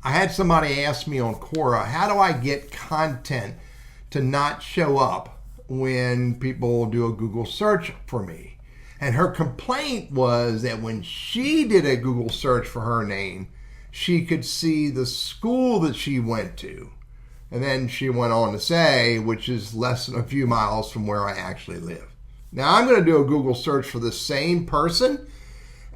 I had somebody ask me on Quora, how do I get content to not show up when people do a Google search for me? And her complaint was that when she did a Google search for her name, she could see the school that she went to. And then she went on to say, which is less than a few miles from where I actually live. Now I'm going to do a Google search for the same person,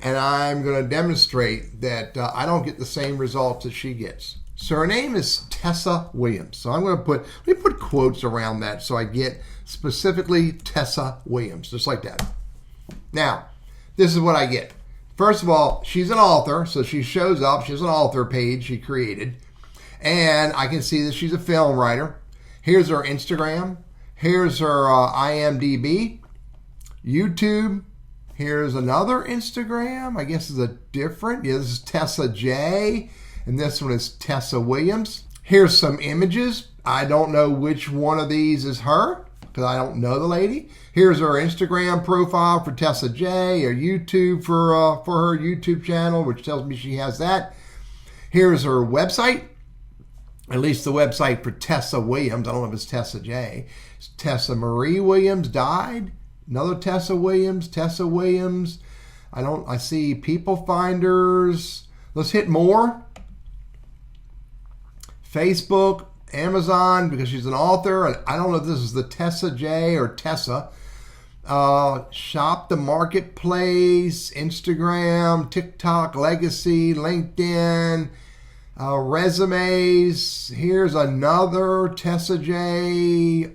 and I'm going to demonstrate that I don't get the same results that she gets. So her name is Tessa Williams. So I'm going to let me put quotes around that so I get specifically Tessa Williams, just like that. Now, this is what I get. First of all, she's an author, so she shows up. She has an author page she created, and I can see that she's a film writer. Here's her Instagram. Here's her IMDb, YouTube. Here's another Instagram. I guess is a different. Yeah, this is Tessa J. And this one is Tessa Williams. Here's some images. I don't know which one of these is her because I don't know the lady. Here's her Instagram profile for Tessa J. Or YouTube for her YouTube channel, which tells me she has that. Here's her website. At least the website for Tessa Williams. I don't know if it's Tessa J. It's Tessa Marie Williams died. Another Tessa Williams, Tessa Williams. I see people finders. Let's hit more. Facebook, Amazon, because she's an author. And I don't know if this is the Tessa J or Tessa. Shop the Marketplace, Instagram, TikTok, Legacy, LinkedIn, resumes. Here's another Tessa J.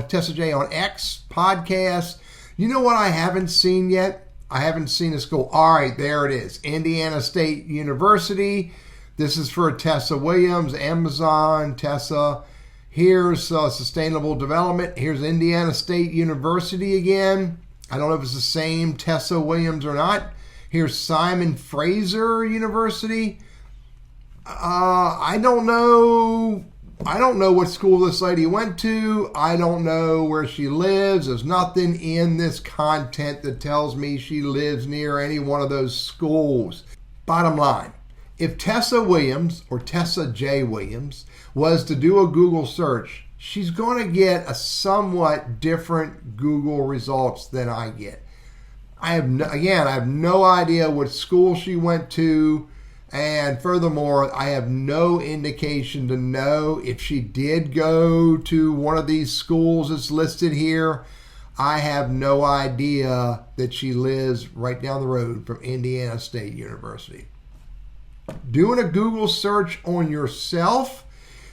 Tessa J on X podcast. You know what I haven't seen yet? I haven't seen a school. All right, there it is. Indiana State University. This is for Tessa Williams, Amazon, Tessa. Here's Sustainable Development. Here's Indiana State University again. I don't know if it's the same Tessa Williams or not. Here's Simon Fraser University. I don't know. I don't know what school this lady went to. I don't know where she lives. There's nothing in this content that tells me she lives near any one of those schools. Bottom line, if Tessa Williams or Tessa J. Williams was to do a Google search, she's going to get a somewhat different Google results than I get. I have no idea what school she went to. And furthermore, I have no indication to know if she did go to one of these schools that's listed here. I have no idea that she lives right down the road from Indiana State University. Doing a Google search on yourself,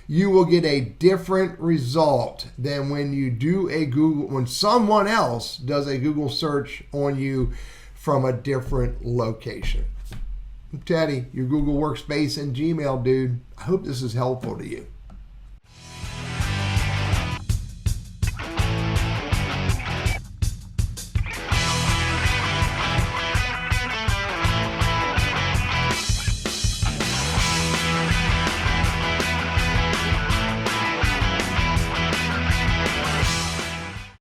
you will get a different result than when you do when someone else does a Google search on you from a different location. I'm Teddy, your Google Workspace and Gmail dude. I hope this is helpful to you.